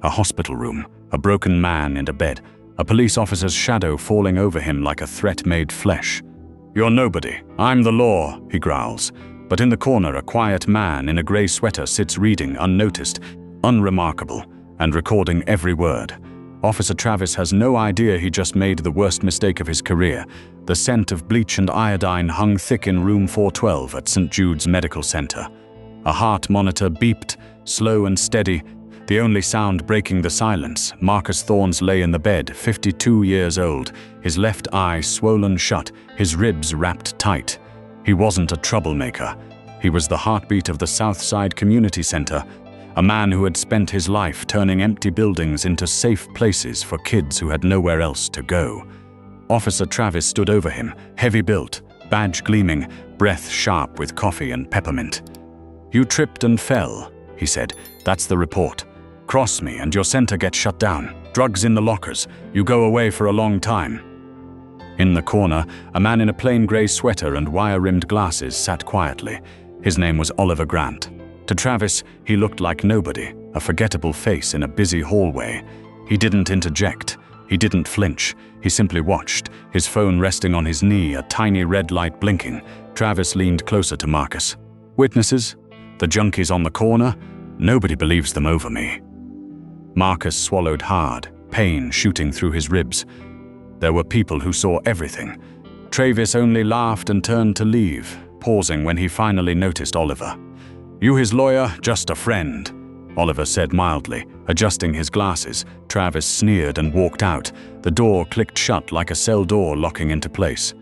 A hospital room, a broken man in a bed, a police officer's shadow falling over him like a threat made flesh. "You're nobody. I'm the law," he growls. But in the corner, a quiet man in a grey sweater sits reading, unnoticed, unremarkable, and recording every word. Officer Travis has no idea he just made the worst mistake of his career. The scent of bleach and iodine hung thick in room 412 at St. Jude's Medical Center. A heart monitor beeped, slow and steady, the only sound breaking the silence. Marcus Thorns lay in the bed, 52 years old, his left eye swollen shut, his ribs wrapped tight. He wasn't a troublemaker. He was the heartbeat of the Southside Community Center, a man who had spent his life turning empty buildings into safe places for kids who had nowhere else to go. Officer Travis stood over him, heavy-built, badge gleaming, breath sharp with coffee and peppermint. "You tripped and fell," he said. "That's the report. Cross me and your center gets shut down. Drugs in the lockers. You go away for a long time." In the corner, a man in a plain grey sweater and wire-rimmed glasses sat quietly. His name was Oliver Grant. To Travis, he looked like nobody, a forgettable face in a busy hallway. He didn't interject. He didn't flinch. He simply watched, his phone resting on his knee, a tiny red light blinking. Travis leaned closer to Marcus. "Witnesses? The junkies on the corner? Nobody believes them over me." Marcus swallowed hard, pain shooting through his ribs. There were people who saw everything. Travis only laughed and turned to leave, pausing when he finally noticed Oliver. "You his lawyer, just a friend," Oliver said mildly, adjusting his glasses. Travis sneered and walked out. The door clicked shut like a cell door locking into place.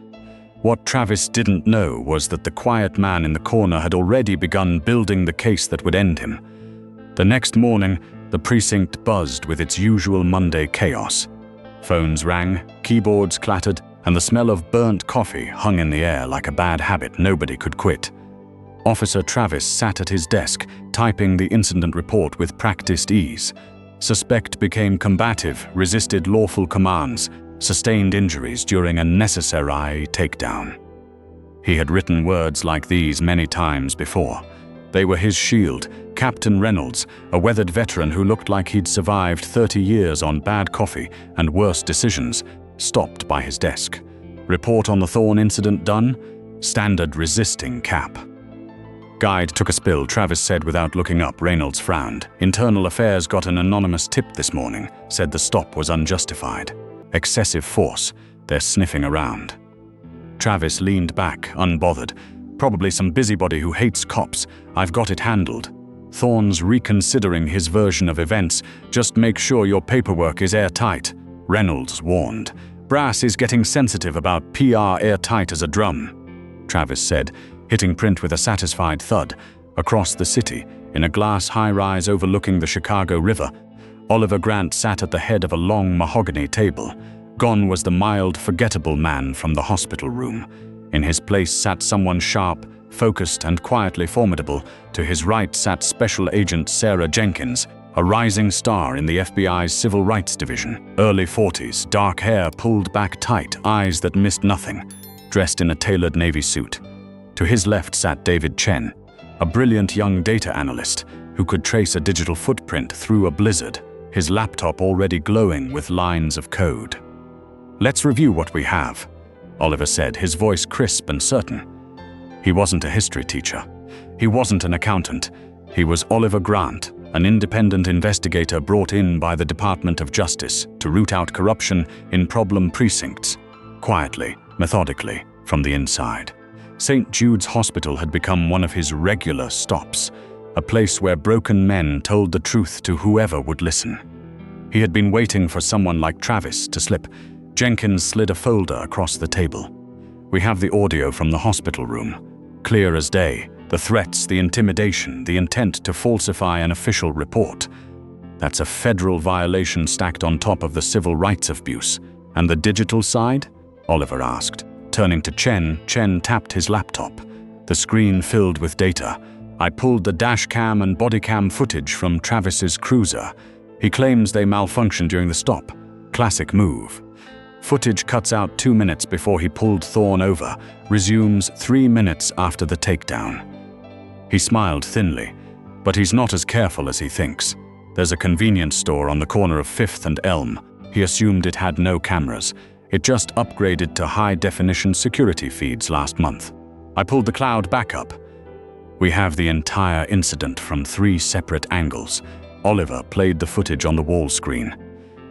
What Travis didn't know was that the quiet man in the corner had already begun building the case that would end him. The next morning, the precinct buzzed with its usual Monday chaos. Phones rang, keyboards clattered, and the smell of burnt coffee hung in the air like a bad habit nobody could quit. Officer Travis sat at his desk, typing the incident report with practiced ease. Suspect became combative, resisted lawful commands, sustained injuries during a necessary takedown. He had written words like these many times before. They were his shield. Captain Reynolds, a weathered veteran who looked like he'd survived 30 years on bad coffee and worse decisions, stopped by his desk. "Report on the Thorn incident done? Standard resisting cap." "Guide took a spill," Travis said without looking up. Reynolds frowned. "Internal Affairs got an anonymous tip this morning, said the stop was unjustified. Excessive force. They're sniffing around." Travis leaned back, unbothered. "Probably some busybody who hates cops. I've got it handled." Thorn's reconsidering his version of events. "Just make sure your paperwork is airtight," Reynolds warned. "Brass is getting sensitive about PR airtight as a drum," Travis said, hitting print with a satisfied thud. Across the city, in a glass high-rise overlooking the Chicago River, Oliver Grant sat at the head of a long mahogany table. Gone was the mild, forgettable man from the hospital room. In his place sat someone sharp, focused and quietly formidable. To his right sat Special Agent Sarah Jenkins, a rising star in the FBI's Civil Rights Division. Early 40s, dark hair pulled back tight, eyes that missed nothing, dressed in a tailored Navy suit. To his left sat David Chen, a brilliant young data analyst who could trace a digital footprint through a blizzard, his laptop already glowing with lines of code. "Let's review what we have," Oliver said, his voice crisp and certain. He wasn't a history teacher. He wasn't an accountant. He was Oliver Grant, an independent investigator brought in by the Department of Justice to root out corruption in problem precincts, quietly, methodically, from the inside. St. Jude's Hospital had become one of his regular stops, a place where broken men told the truth to whoever would listen. He had been waiting for someone like Travis to slip. Jenkins slid a folder across the table. "We have the audio from the hospital room. Clear as day. The threats, the intimidation, the intent to falsify an official report. That's a federal violation stacked on top of the civil rights abuse. And the digital side?" Oliver asked. Turning to Chen, Chen tapped his laptop. The screen filled with data. "I pulled the dash cam and body cam footage from Travis's cruiser. He claims they malfunctioned during the stop. Classic move. Footage cuts out 2 minutes before he pulled Thorn over, resumes 3 minutes after the takedown." He smiled thinly. "But he's not as careful as he thinks. There's a convenience store on the corner of 5th and Elm. He assumed it had no cameras. It just upgraded to high-definition security feeds last month. I pulled the cloud back up. We have the entire incident from 3 separate angles. Oliver played the footage on the wall screen.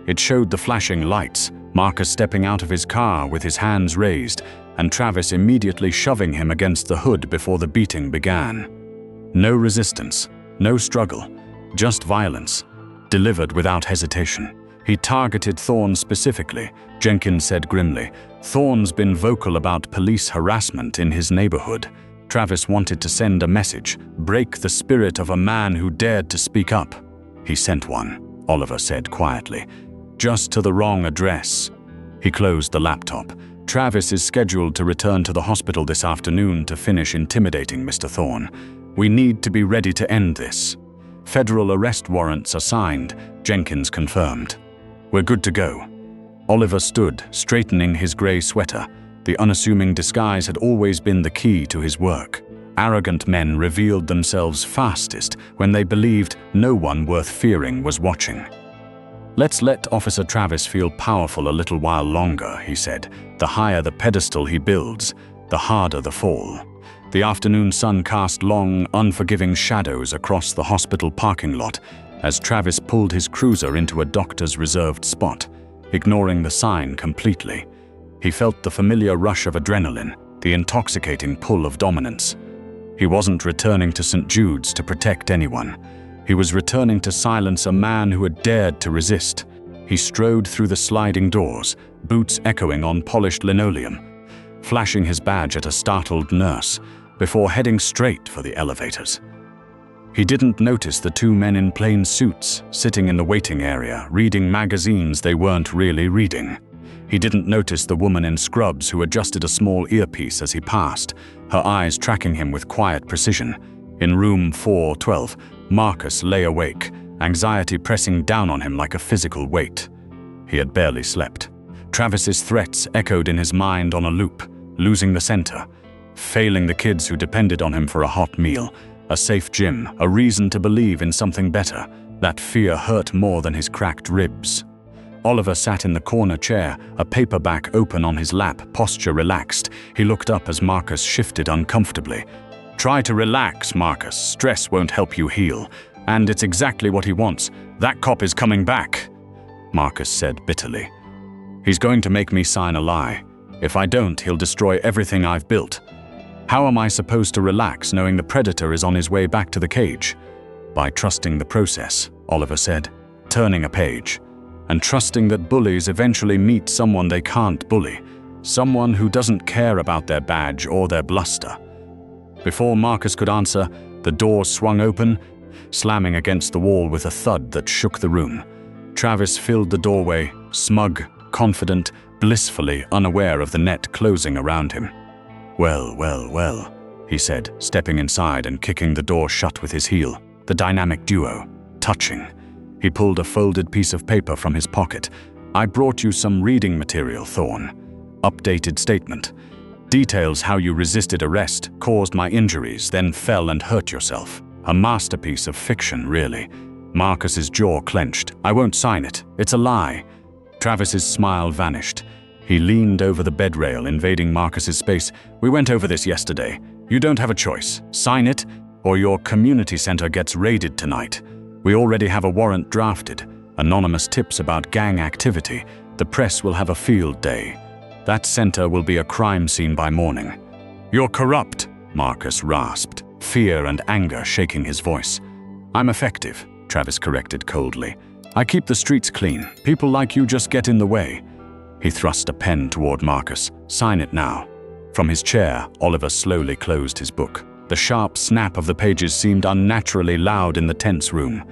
It showed the flashing lights, Marcus stepping out of his car with his hands raised, and Travis immediately shoving him against the hood before the beating began. No resistance, no struggle, just violence, delivered without hesitation. He targeted Thorne specifically, Jenkins said grimly. Thorne's been vocal about police harassment in his neighborhood. Travis wanted to send a message, break the spirit of a man who dared to speak up. He sent one, Oliver said quietly, just to the wrong address. He closed the laptop. Travis is scheduled to return to the hospital this afternoon to finish intimidating Mr. Thorne. We need to be ready to end this. Federal arrest warrants are signed, Jenkins confirmed. We're good to go. Oliver stood, straightening his gray sweater. The unassuming disguise had always been the key to his work. Arrogant men revealed themselves fastest when they believed no one worth fearing was watching. Let's let Officer Travis feel powerful a little while longer, he said. The higher the pedestal he builds, the harder the fall. The afternoon sun cast long, unforgiving shadows across the hospital parking lot as Travis pulled his cruiser into a doctor's reserved spot, ignoring the sign completely. He felt the familiar rush of adrenaline, the intoxicating pull of dominance. He wasn't returning to St. Jude's to protect anyone. He was returning to silence a man who had dared to resist. He strode through the sliding doors, boots echoing on polished linoleum, flashing his badge at a startled nurse, before heading straight for the elevators. He didn't notice the 2 men in plain suits sitting in the waiting area, reading magazines they weren't really reading. He didn't notice the woman in scrubs who adjusted a small earpiece as he passed, her eyes tracking him with quiet precision. In room 412, Marcus lay awake, anxiety pressing down on him like a physical weight. He had barely slept. Travis's threats echoed in his mind on a loop, losing the center, failing the kids who depended on him for a hot meal, a safe gym, a reason to believe in something better. That fear hurt more than his cracked ribs. Oliver sat in the corner chair, a paperback open on his lap, posture relaxed. He looked up as Marcus shifted uncomfortably. Try to relax, Marcus. Stress won't help you heal. And it's exactly what he wants. That cop is coming back, Marcus said bitterly. He's going to make me sign a lie. If I don't, he'll destroy everything I've built. How am I supposed to relax knowing the predator is on his way back to the cage? By trusting the process, Oliver said, turning a page, and trusting that bullies eventually meet someone they can't bully, someone who doesn't care about their badge or their bluster. Before Marcus could answer, the door swung open, slamming against the wall with a thud that shook the room. Travis filled the doorway, smug, confident, blissfully unaware of the net closing around him. Well, well, well, he said, stepping inside and kicking the door shut with his heel. The dynamic duo, touching. He pulled a folded piece of paper from his pocket. I brought you some reading material, Thorne. Updated statement. Details how you resisted arrest, caused my injuries, then fell and hurt yourself. A masterpiece of fiction, really. Marcus's jaw clenched. I won't sign it. It's a lie. Travis's smile vanished. He leaned over the bed rail, invading Marcus's space. We went over this yesterday. You don't have a choice. Sign it, or your community center gets raided tonight. We already have a warrant drafted. Anonymous tips about gang activity. The press will have a field day. That center will be a crime scene by morning. You're corrupt, Marcus rasped, fear and anger shaking his voice. I'm effective, Travis corrected coldly. I keep the streets clean. People like you just get in the way. He thrust a pen toward Marcus. Sign it now. From his chair, Oliver slowly closed his book. The sharp snap of the pages seemed unnaturally loud in the tense room.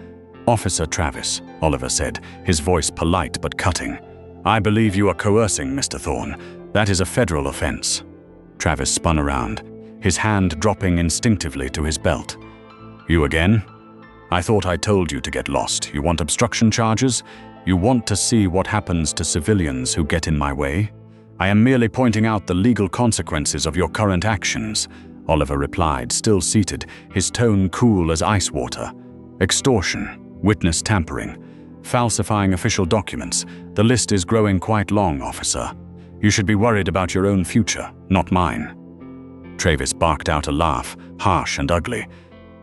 Officer Travis, Oliver said, his voice polite but cutting. I believe you are coercing, Mr. Thorne. That is a federal offense. Travis spun around, his hand dropping instinctively to his belt. You again? I thought I told you to get lost. You want obstruction charges? You want to see what happens to civilians who get in my way? I am merely pointing out the legal consequences of your current actions, Oliver replied, still seated, his tone cool as ice water. Extortion. witness tampering, falsifying official documents. The list is growing quite long, officer. You should be worried about your own future, not mine." Travis barked out a laugh, harsh and ugly.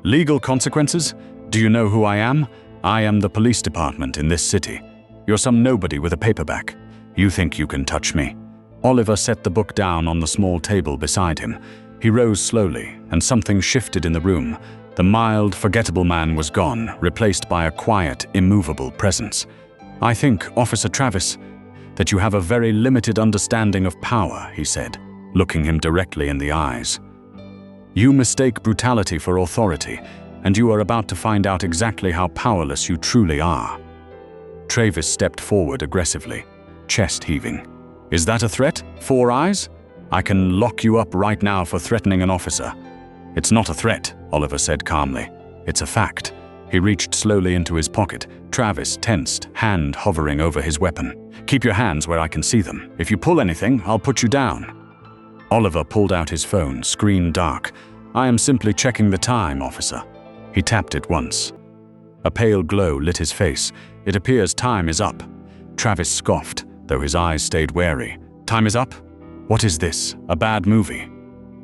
"Legal consequences? Do you know who I am? I am the police department in this city. You're some nobody with a paperback. You think you can touch me?" Oliver set the book down on the small table beside him. He rose slowly, and something shifted in the room. The mild, forgettable man was gone, replaced by a quiet, immovable presence. "I think, Officer Travis, that you have a very limited understanding of power," he said, looking him directly in the eyes. "You mistake brutality for authority, and you are about to find out exactly how powerless you truly are." Travis stepped forward aggressively, chest heaving. "Is that a threat? 4 eyes? I can lock you up right now for threatening an officer." "It's not a threat," Oliver said calmly. "It's a fact." He reached slowly into his pocket. Travis tensed, hand hovering over his weapon. "Keep your hands where I can see them. If you pull anything, I'll put you down." Oliver pulled out his phone, screen dark. "I am simply checking the time, officer." He tapped it once. A pale glow lit his face. "It appears time is up." Travis scoffed, though his eyes stayed wary. "Time is up? What is this? A bad movie?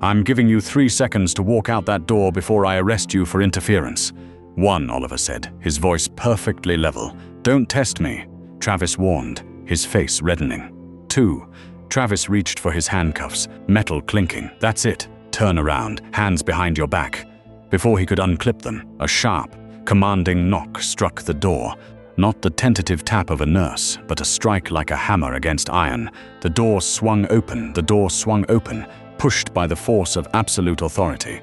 I'm giving you 3 seconds to walk out that door before I arrest you for interference." "1," Oliver said, his voice perfectly level. "Don't test me," Travis warned, his face reddening. 2. Travis reached for his handcuffs, metal clinking. "That's it. Turn around, hands behind your back." Before he could unclip them, a sharp, commanding knock struck the door. Not the tentative tap of a nurse, but a strike like a hammer against iron. The door swung open, pushed by the force of absolute authority.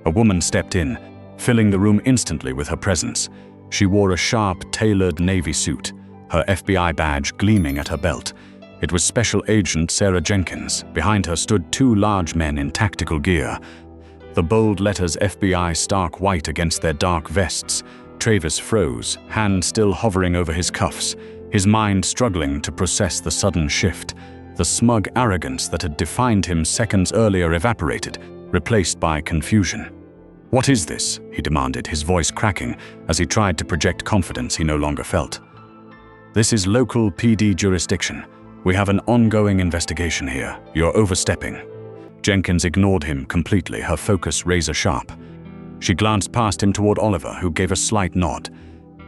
A woman stepped in, filling the room instantly with her presence. She wore a sharp, tailored navy suit, her FBI badge gleaming at her belt. It was Special Agent Sarah Jenkins. Behind her stood 2 large men in tactical gear, the bold letters FBI stark white against their dark vests. Travis froze, hand still hovering over his cuffs, his mind struggling to process the sudden shift. The smug arrogance that had defined him seconds earlier evaporated, replaced by confusion. "What is this?" he demanded, his voice cracking as he tried to project confidence he no longer felt. "This is local PD jurisdiction. We have an ongoing investigation here. You're overstepping." Jenkins ignored him completely, her focus razor-sharp. She glanced past him toward Oliver, who gave a slight nod.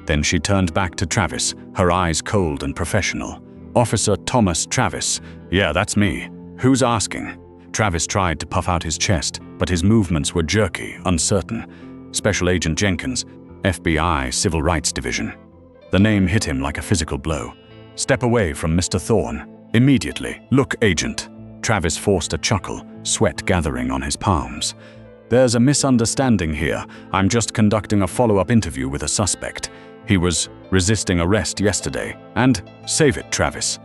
Then she turned back to Travis, her eyes cold and professional. "Officer Thomas Travis. Yeah, that's me. Who's asking?" Travis tried to puff out his chest, but his movements were jerky, uncertain. "Special Agent Jenkins, FBI Civil Rights Division." The name hit him like a physical blow. "Step away from Mr. Thorne. Immediately. Look, Agent." Travis forced a chuckle, sweat gathering on his palms. "There's a misunderstanding here. I'm just conducting a follow-up interview with a suspect. He was resisting arrest yesterday. And save it, Travis."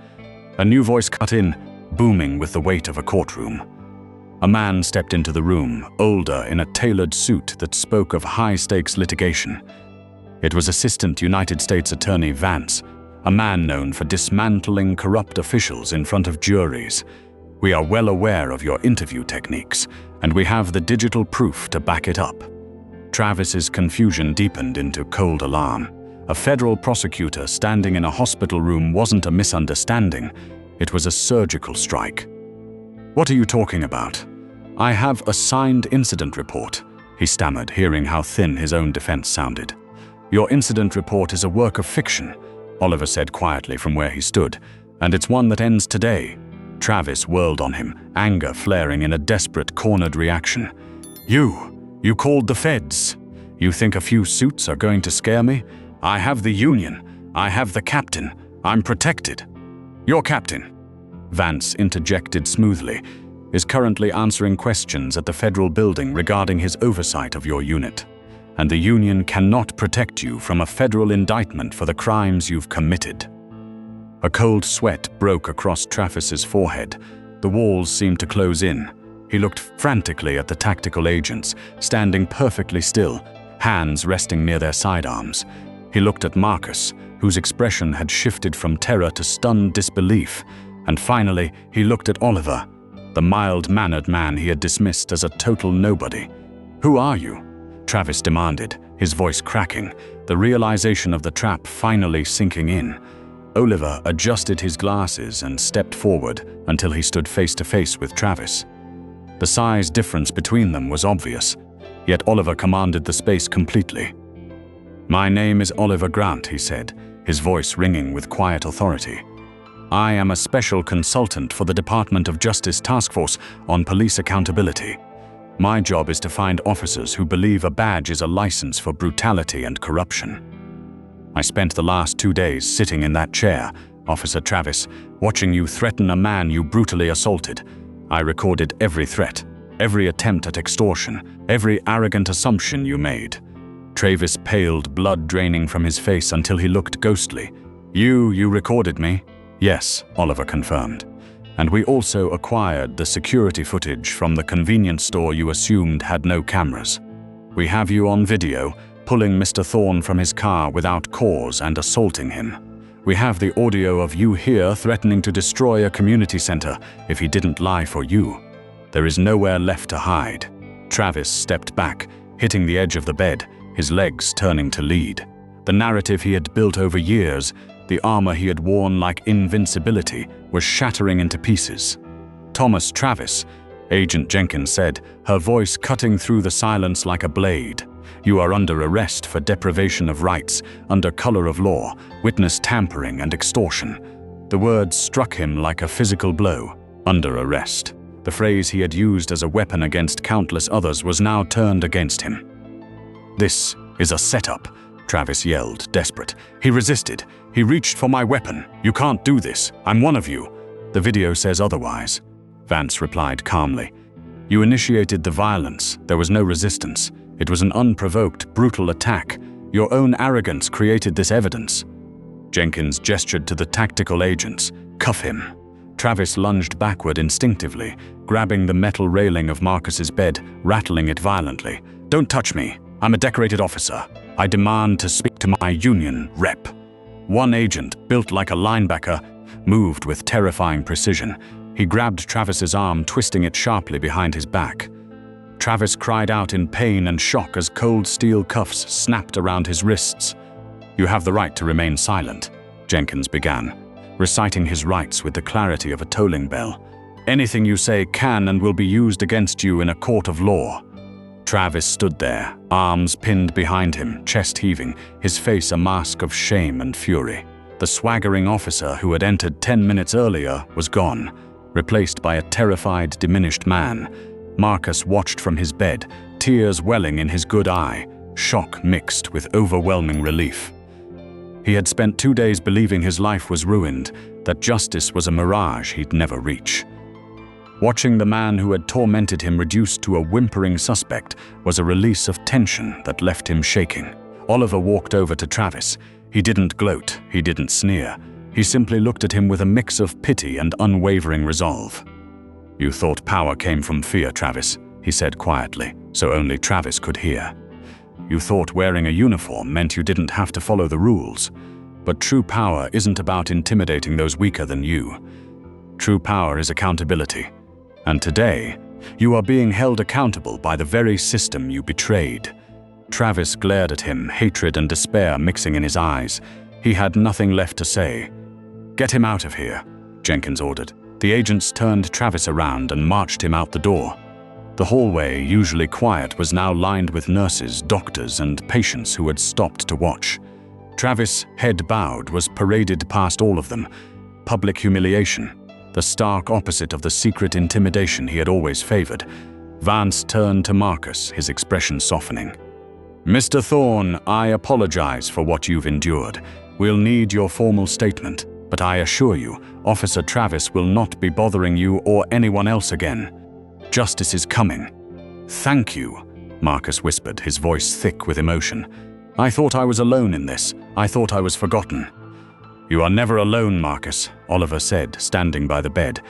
A new voice cut in, booming with the weight of a courtroom. A man stepped into the room, older, in a tailored suit that spoke of high-stakes litigation. It was Assistant United States Attorney Vance, a man known for dismantling corrupt officials in front of juries. "We are well aware of your interview techniques, and we have the digital proof to back it up." Travis's confusion deepened into cold alarm. A federal prosecutor standing in a hospital room wasn't a misunderstanding. It was a surgical strike. "What are you talking about?" "I have a signed incident report," he stammered, hearing how thin his own defense sounded. "Your incident report is a work of fiction," Oliver said quietly from where he stood, "and it's one that ends today." Travis whirled on him, anger flaring in a desperate, cornered reaction. You called the feds. You think a few suits are going to scare me? I have the union. I have the captain. I'm protected." "Your captain," Vance interjected smoothly, "is currently answering questions at the federal building regarding his oversight of your unit. And the union cannot protect you from a federal indictment for the crimes you've committed." A cold sweat broke across Travis's forehead. The walls seemed to close in. He looked frantically at the tactical agents, standing perfectly still, hands resting near their sidearms. He looked at Marcus, whose expression had shifted from terror to stunned disbelief. And finally, he looked at Oliver, the mild-mannered man he had dismissed as a total nobody. "Who are you?" Travis demanded, his voice cracking. the realization of the trap finally sinking in. Oliver adjusted his glasses and stepped forward until he stood face to face with Travis. The size difference between them was obvious, yet Oliver commanded the space completely. "My name is Oliver Grant," he said, his voice ringing with quiet authority. "I am a special consultant for the Department of Justice Task Force on Police Accountability. My job is to find officers who believe a badge is a license for brutality and corruption. I spent the last 2 days sitting in that chair, Officer Travis, watching you threaten a man you brutally assaulted. I recorded every threat, every attempt at extortion, every arrogant assumption you made." Travis paled, blood draining from his face until he looked ghostly. You recorded me?" "Yes," Oliver confirmed. "And we also acquired the security footage from the convenience store you assumed had no cameras. We have you on video, pulling Mr. Thorne from his car without cause and assaulting him. We have the audio of you here threatening to destroy a community center if he didn't lie for you. There is nowhere left to hide." Travis stepped back, hitting the edge of the bed, his legs turning to lead. The narrative he had built over years, the armor he had worn like invincibility, was shattering into pieces. "Thomas Travis," Agent Jenkins said, her voice cutting through the silence like a blade. "You are under arrest for deprivation of rights, under color of law, witness tampering and extortion." The words struck him like a physical blow. Under arrest. The phrase he had used as a weapon against countless others was now turned against him. "This is a setup," Travis yelled, desperate. "He resisted. He reached for my weapon. You can't do this. I'm one of you." "The video says otherwise," Vance replied calmly. "You initiated the violence. There was no resistance. It was an unprovoked, brutal attack. Your own arrogance created this evidence." Jenkins gestured to the tactical agents. "Cuff him." Travis lunged backward instinctively, grabbing the metal railing of Marcus's bed, rattling it violently. "Don't touch me. I'm a decorated officer. I demand to speak to my union rep." One agent, built like a linebacker, moved with terrifying precision. He grabbed Travis's arm, twisting it sharply behind his back. Travis cried out in pain and shock as cold steel cuffs snapped around his wrists. "You have the right to remain silent," Jenkins began, reciting his rights with the clarity of a tolling bell. "Anything you say can and will be used against you in a court of law." Travis stood there, arms pinned behind him, chest heaving, his face a mask of shame and fury. The swaggering officer who had entered 10 minutes earlier was gone, replaced by a terrified, diminished man. Marcus watched from his bed, tears welling in his good eye, shock mixed with overwhelming relief. He had spent 2 days believing his life was ruined, that justice was a mirage he'd never reach. Watching the man who had tormented him reduced to a whimpering suspect was a release of tension that left him shaking. Oliver walked over to Travis. He didn't gloat, he didn't sneer. He simply looked at him with a mix of pity and unwavering resolve. "You thought power came from fear, Travis," he said quietly, so only Travis could hear. "You thought wearing a uniform meant you didn't have to follow the rules. But true power isn't about intimidating those weaker than you. True power is accountability. And today, you are being held accountable by the very system you betrayed." Travis glared at him, hatred and despair mixing in his eyes. He had nothing left to say. "Get him out of here," Jenkins ordered. The agents turned Travis around and marched him out the door. The hallway, usually quiet, was now lined with nurses, doctors, and patients who had stopped to watch. Travis, head bowed, was paraded past all of them. Public humiliation, the stark opposite of the secret intimidation he had always favored. Vance turned to Marcus, his expression softening. "Mr. Thorne, I apologize for what you've endured. We'll need your formal statement, but I assure you, Officer Travis will not be bothering you or anyone else again. Justice is coming." "Thank you," Marcus whispered, his voice thick with emotion. "I thought I was alone in this. I thought I was forgotten." "You are never alone, Marcus," Oliver said, standing by the bed.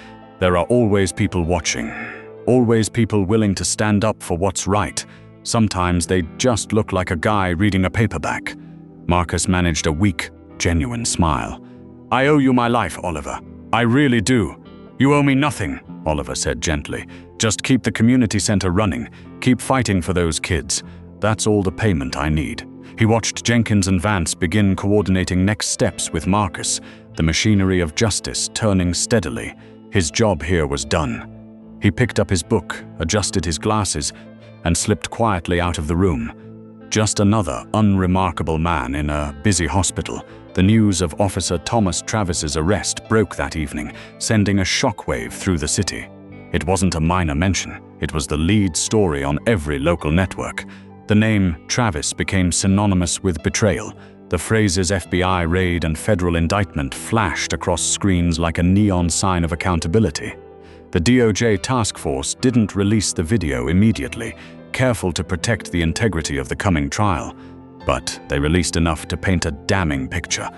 "There are always people watching. Always people willing to stand up for what's right. Sometimes they just look like a guy reading a paperback." Marcus managed a weak, genuine smile. "I owe you my life, Oliver. I really do." "You owe me nothing," Oliver said gently. "Just keep the community center running. Keep fighting for those kids. That's all the payment I need." He watched Jenkins and Vance begin coordinating next steps with Marcus, the machinery of justice turning steadily. His job here was done. He picked up his book, adjusted his glasses, and slipped quietly out of the room. Just another unremarkable man in a busy hospital. The news of Officer Thomas Travis's arrest broke that evening, sending a shockwave through the city. It wasn't a minor mention. It was the lead story on every local network. The name Travis became synonymous with betrayal. The phrases FBI raid and federal indictment flashed across screens like a neon sign of accountability. The DOJ task force didn't release the video immediately, careful to protect the integrity of the coming trial, but they released enough to paint a damning picture.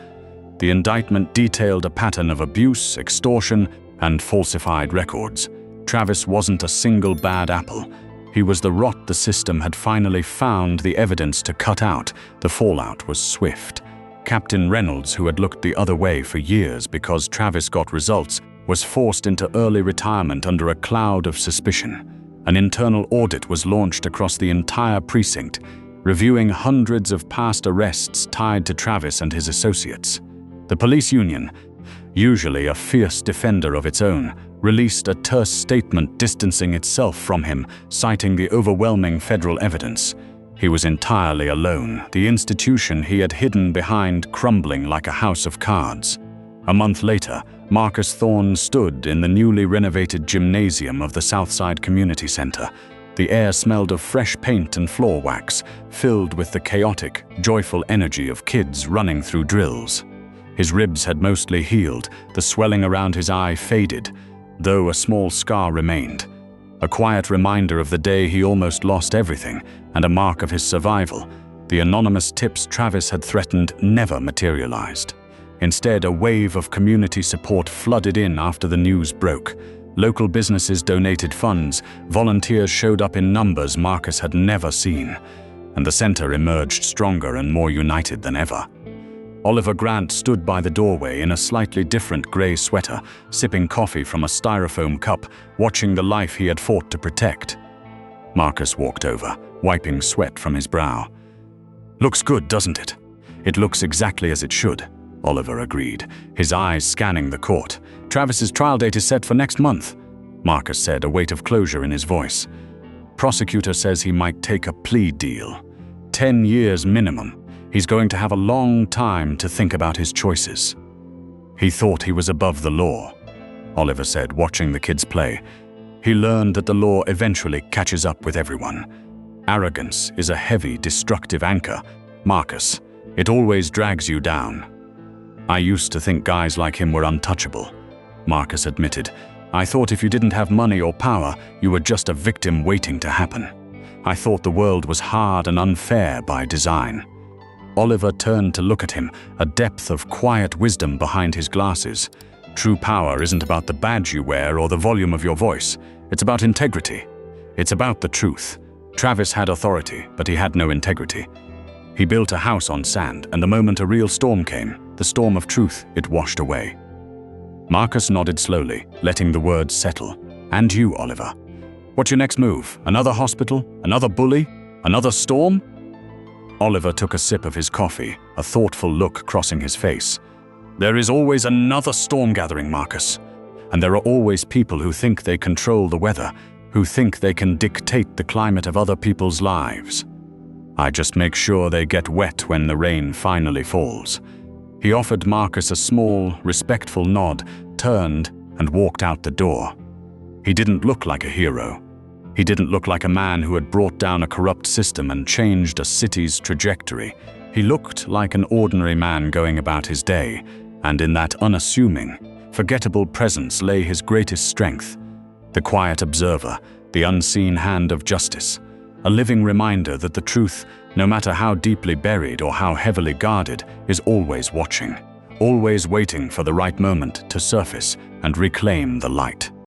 The indictment detailed a pattern of abuse, extortion, and falsified records. Travis wasn't a single bad apple. He was the rot the system had finally found the evidence to cut out. The fallout was swift. Captain Reynolds, who had looked the other way for years because Travis got results, was forced into early retirement under a cloud of suspicion. An internal audit was launched across the entire precinct, reviewing hundreds of past arrests tied to Travis and his associates. The police union, usually a fierce defender of its own, released a terse statement distancing itself from him, citing the overwhelming federal evidence. He was entirely alone, the institution he had hidden behind crumbling like a house of cards. A month later, Marcus Thorne stood in the newly renovated gymnasium of the Southside Community Center. The air smelled of fresh paint and floor wax, filled with the chaotic, joyful energy of kids running through drills. His ribs had mostly healed, the swelling around his eye faded, though a small scar remained. A quiet reminder of the day he almost lost everything, and a mark of his survival. The anonymous tips Travis had threatened never materialized. Instead, a wave of community support flooded in after the news broke. Local businesses donated funds, volunteers showed up in numbers Marcus had never seen, and the center emerged stronger and more united than ever. Oliver Grant stood by the doorway in a slightly different gray sweater, sipping coffee from a styrofoam cup, watching the life he had fought to protect. Marcus walked over, wiping sweat from his brow. "Looks good, doesn't it?" "It looks exactly as it should," Oliver agreed, his eyes scanning the court. "Travis's trial date is set for next month," Marcus said, a weight of closure in his voice. "Prosecutor says he might take a plea deal. 10 years minimum. He's going to have a long time to think about his choices." "He thought he was above the law," Oliver said, watching the kids play. "He learned that the law eventually catches up with everyone. Arrogance is a heavy, destructive anchor, Marcus. It always drags you down." "I used to think guys like him were untouchable," Marcus admitted. "I thought if you didn't have money or power, you were just a victim waiting to happen. I thought the world was hard and unfair by design." Oliver turned to look at him, a depth of quiet wisdom behind his glasses. "True power isn't about the badge you wear or the volume of your voice. It's about integrity. It's about the truth. Travis had authority, but he had no integrity. He built a house on sand, and the moment a real storm came, the storm of truth, it washed away." Marcus nodded slowly, letting the words settle. "And you, Oliver? What's your next move? Another hospital? Another bully? Another storm?" Oliver took a sip of his coffee, a thoughtful look crossing his face. "There is always another storm gathering, Marcus. And there are always people who think they control the weather, who think they can dictate the climate of other people's lives. I just make sure they get wet when the rain finally falls." He offered Marcus a small, respectful nod, turned, and walked out the door. He didn't look like a hero. He didn't look like a man who had brought down a corrupt system and changed a city's trajectory. He looked like an ordinary man going about his day, and in that unassuming, forgettable presence lay his greatest strength. The quiet observer, the unseen hand of justice, a living reminder that the truth, no matter how deeply buried or how heavily guarded, is always watching, always waiting for the right moment to surface and reclaim the light.